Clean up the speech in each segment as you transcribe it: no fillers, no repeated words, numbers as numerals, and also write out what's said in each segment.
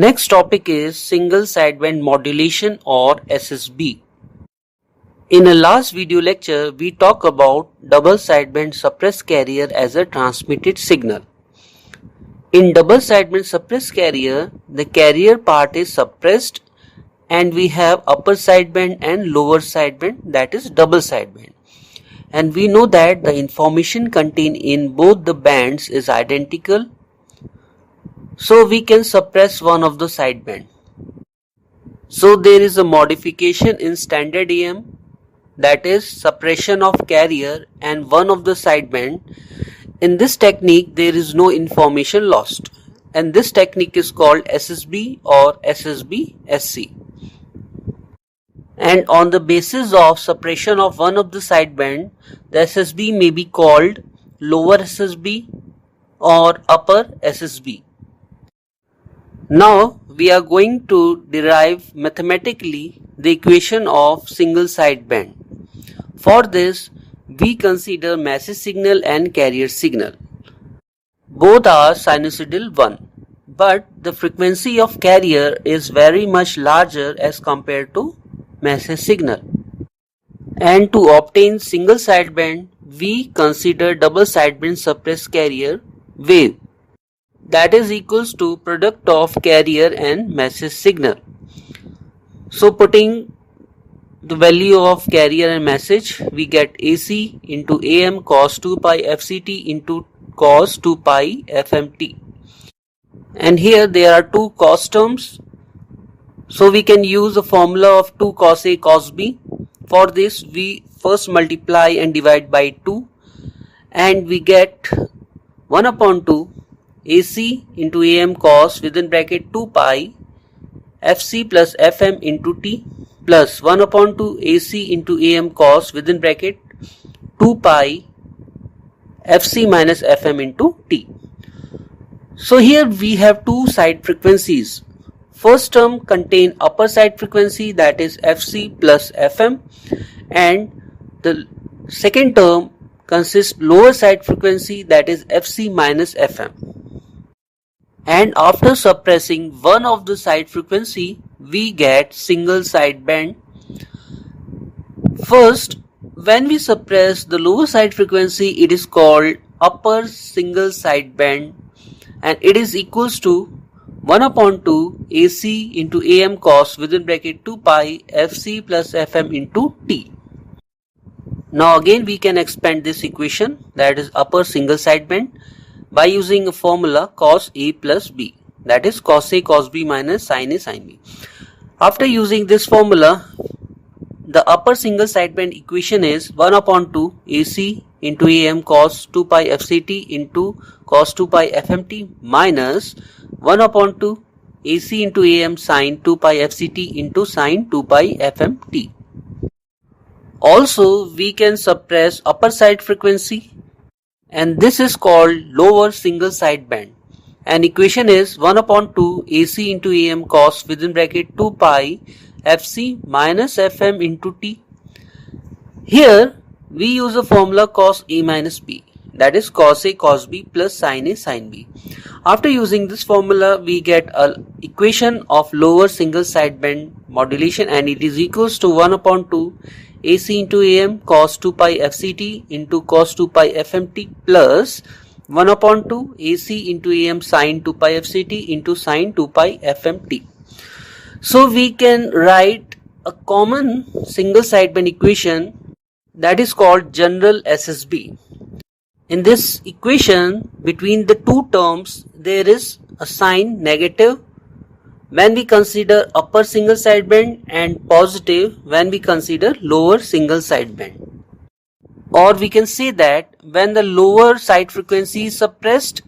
Next topic is single sideband modulation or SSB. In a last video lecture, we talked about double sideband suppressed carrier as a transmitted signal. In double sideband suppressed carrier, the carrier part is suppressed and we have upper sideband and lower sideband, that is double sideband. And we know that the information contained in both the bands is identical, so we can suppress one of the sideband. So there is a modification in standard AM, that is suppression of carrier and one of the sideband. In this technique there is no information lost, and this technique is called SSB or SSB-SC. And on the basis of suppression of one of the sideband, the SSB may be called lower SSB or upper SSB. Now we are going to derive mathematically the equation of single sideband. For this, we consider message signal and carrier signal. Both are sinusoidal 1, but the frequency of carrier is very much larger as compared to message signal. And to obtain single sideband, we consider double sideband suppressed carrier wave, that is equals to product of carrier and message signal. So putting the value of carrier and message, we get AC into AM cos 2 pi FCT into cos 2 pi FMT. And here there are two cos terms, so we can use the formula of 2 cos A cos B. For this we first multiply and divide by 2, and we get 1 upon 2 AC into AM cos within bracket 2 pi FC plus FM into T plus 1 upon 2 AC into AM cos within bracket 2 pi FC minus FM into T. So here we have two side frequencies. First term contain upper side frequency, that is FC plus FM, and the second term consists lower side frequency, that is FC minus FM. And after suppressing one of the side frequency, we get single sideband. First, when we suppress the lower side frequency, it is called upper single sideband, and it is equals to 1 upon 2 AC into AM cos within bracket 2 pi FC plus FM into T. Now again we can expand this equation, that is upper single sideband, by using a formula cos A plus B, that is cos A cos B minus sin A sin B. After using this formula, the upper single sideband equation is 1 upon 2 AC into AM cos 2 pi FCT into cos 2 pi FMT minus 1 upon 2 AC into AM sin 2 pi FCT into sin 2 pi FMT. Also, we can suppress upper side frequency, and this is called lower single sideband. And equation is 1 upon 2 AC into AM cos within bracket 2 pi FC minus FM into T. Here we use a formula cos A minus B, that is cos A cos B plus sin A sin B. After using this formula, we get an equation of lower single sideband modulation, and it is equals to 1 upon 2 AC into AM cos 2 pi FCT into cos 2 pi FMT plus 1 upon 2 AC into AM sin 2 pi FCT into sin 2 pi FMT. So we can write a common single sideband equation, that is called general SSB. In this equation, between the two terms there is a sign negative when we consider upper single sideband and positive when we consider lower single sideband. Or we can say that when the lower side frequency is suppressed,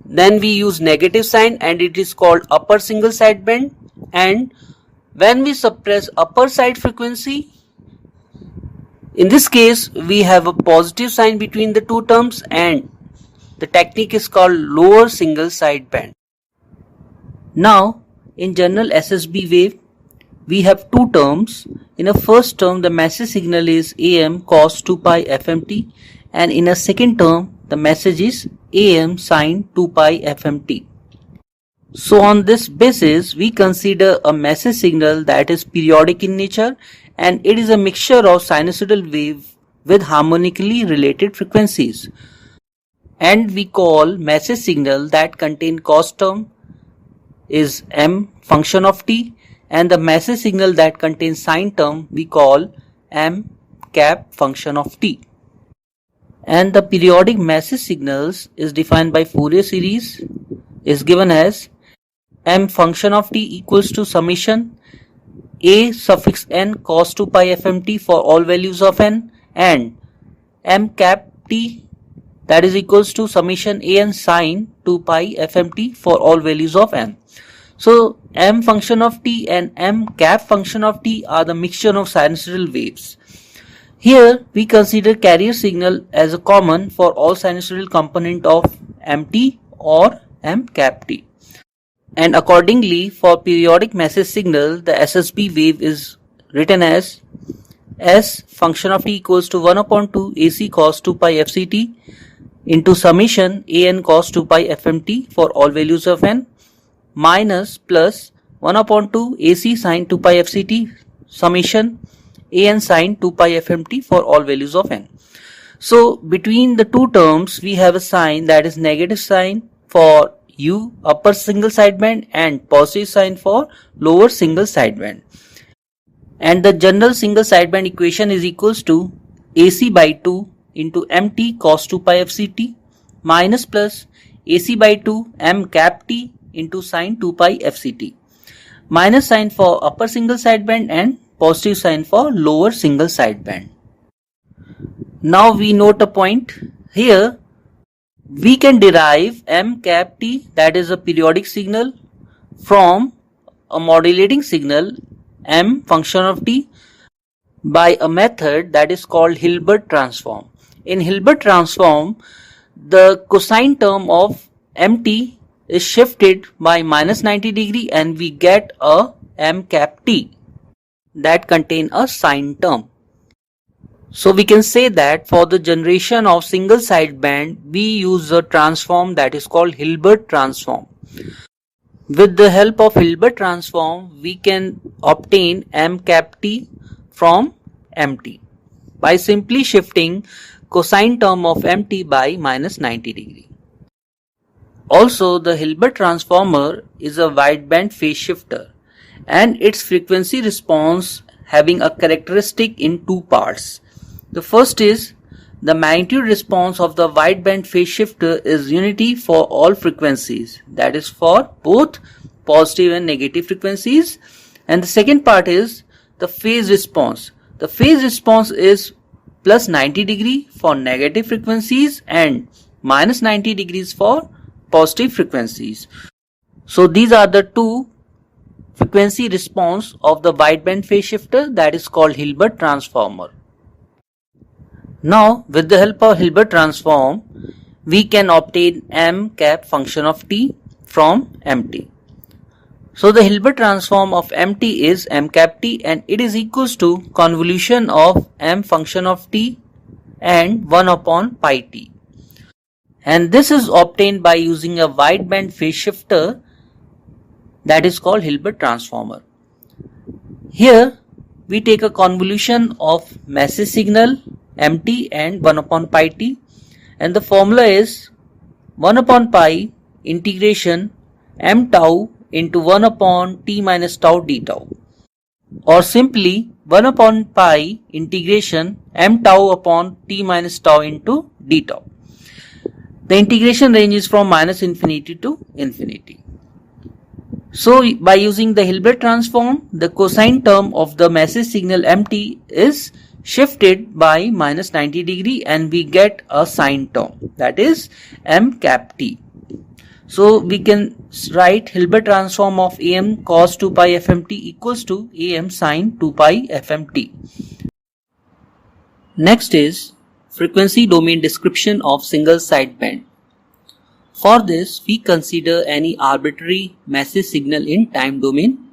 then we use negative sign and it is called upper single sideband, and when we suppress upper side frequency, in this case we have a positive sign between the two terms, and the technique is called lower single sideband. Now in general SSB wave, we have two terms. In a first term, the message signal is AM cos 2 pi FMT, and in a second term the message is AM sin 2 pi FMT. So on this basis, we consider a message signal that is periodic in nature, and it is a mixture of sinusoidal wave with harmonically related frequencies. And we call message signal that contain cos term is m function of t, and the message signal that contains sine term we call m cap function of t. And the periodic message signals is defined by Fourier series is given as m function of t equals to summation a suffix n cos 2 pi fmt for all values of n, and m cap t that is equals to summation a n sine 2 pi fmt for all values of n. So m function of t and m cap function of t are the mixture of sinusoidal waves. Here we consider carrier signal as a common for all sinusoidal component of mt or m cap t. And accordingly, for periodic message signal, the SSB wave is written as S function of t equals to 1 upon 2 AC cos 2 pi fct into summation an cos 2 pi fmt for all values of n minus plus 1 upon 2 AC sin 2 pi fct summation an sin 2 pi fmt for all values of n. So between the two terms, we have a sign that is negative sign for U upper single sideband and positive sign for lower single sideband. And the general single sideband equation is equals to AC by 2 into mt cos 2 pi fct minus plus AC by 2 m cap t into sin 2 pi fct minus sign for upper single sideband and positive sign for lower single sideband. Now we note a point here. We can derive m cap t, that is a periodic signal, from a modulating signal m function of t by a method that is called Hilbert Transform. In Hilbert Transform, the cosine term of mt is shifted by minus 90 degree and we get a m cap t that contain a sine term. So we can say that for the generation of single sideband, we use a transform that is called Hilbert Transform. With the help of Hilbert Transform, we can obtain m cap t from mt by simply shifting cosine term of mt by minus 90 degree. Also, the Hilbert Transformer is a wideband phase shifter, and its frequency response having a characteristic in two parts. The first is the magnitude response of the wideband phase shifter is unity for all frequencies, that is for both positive and negative frequencies. And the second part is the phase response. The phase response is plus 90 degree for negative frequencies and minus 90 degrees for positive frequencies. So these are the two frequency response of the wideband phase shifter that is called Hilbert Transformer. Now with the help of Hilbert Transform, we can obtain m cap function of t from mt. So the Hilbert Transform of mt is m cap t, and it is equals to convolution of m function of t and 1 upon pi t. And this is obtained by using a wideband phase shifter that is called Hilbert Transformer. Here we take a convolution of message signal mt and 1 upon pi t, and the formula is 1 upon pi integration m tau into 1 upon t minus tau d tau, or simply 1 upon pi integration m tau upon t minus tau into d tau. The integration range is from minus infinity to infinity. So by using the Hilbert Transform, the cosine term of the message signal mt is shifted by minus 90 degree and we get a sine term, that is m cap t. So we can write Hilbert Transform of am cos 2 pi fmt equals to am sin 2 pi fmt. Next is frequency domain description of single sideband. For this, we consider any arbitrary message signal in time domain,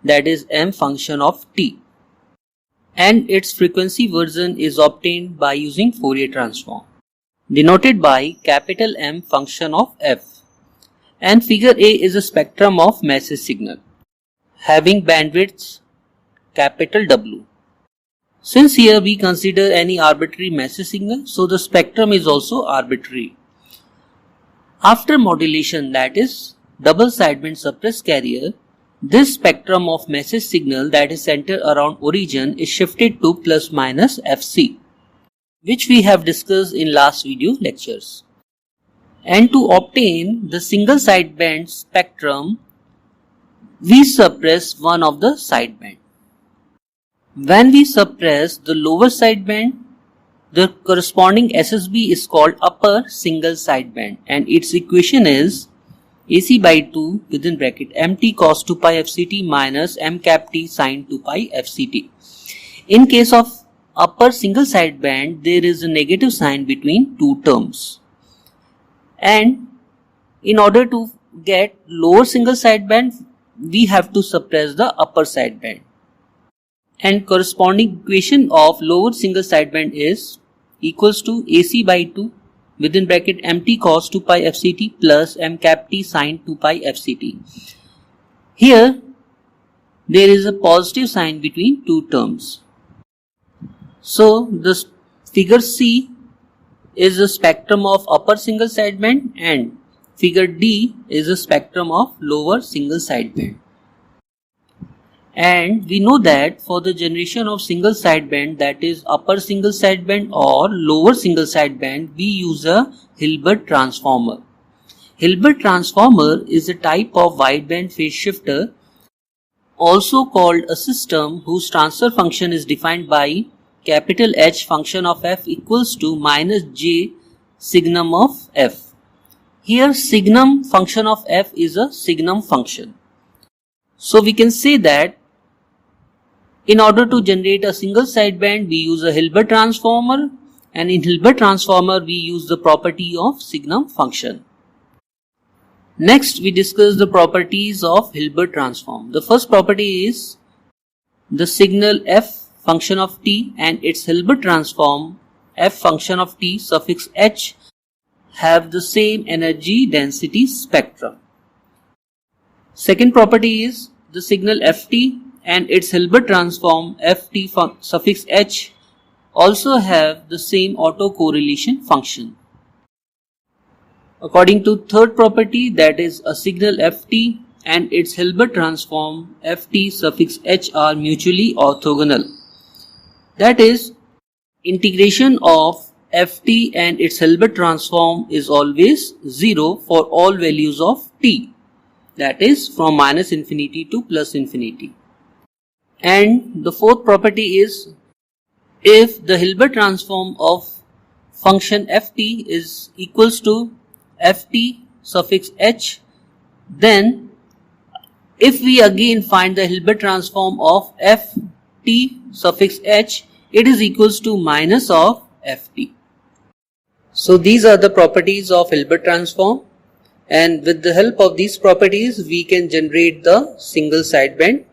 that is m function of t, and its frequency version is obtained by using Fourier transform, denoted by capital M function of f. And figure A is a spectrum of message signal having bandwidths capital W. Since here we consider any arbitrary message signal, so the spectrum is also arbitrary. After modulation, that is double sideband suppressed carrier, this spectrum of message signal that is centered around origin is shifted to plus minus Fc, which we have discussed in last video lectures. And to obtain the single sideband spectrum, we suppress one of the sideband. When we suppress the lower sideband, the corresponding SSB is called upper single sideband, and its equation is AC by 2 within bracket mt cos 2 pi fct minus m cap t sin 2 pi fct. In case of upper single sideband, there is a negative sign between two terms. And in order to get lower single sideband, we have to suppress the upper sideband. And corresponding equation of lower single sideband is equals to AC by 2 within bracket mt cos 2 pi fct plus m cap t sin 2 pi fct. Here there is a positive sign between two terms. So this figure C is a spectrum of upper single sideband and figure D is a spectrum of lower single sideband. And we know that for the generation of single sideband, that is upper single sideband or lower single sideband, we use a Hilbert transformer. Hilbert transformer is a type of wideband phase shifter, also called a system whose transfer function is defined by capital H function of f equals to minus j signum of f. Here signum function of f is a signum function. So we can say that in order to generate a single sideband, we use a Hilbert transformer, and in Hilbert transformer we use the property of signum function. Next we discuss the properties of Hilbert transform. The first property is the signal f function of t and its Hilbert transform f function of t suffix h have the same energy density spectrum. Second property is the signal ft and its Hilbert transform ft suffix h also have the same autocorrelation function. According to third property, that is a signal ft and its Hilbert transform ft suffix h are mutually orthogonal. That is, integration of ft and its Hilbert transform is always 0 for all values of t, that is from minus infinity to plus infinity. And the fourth property is, if the Hilbert transform of function ft is equals to ft suffix h, then if we again find the Hilbert transform of ft suffix h, it is equals to minus of ft. So these are the properties of Hilbert transform, and with the help of these properties we can generate the single sideband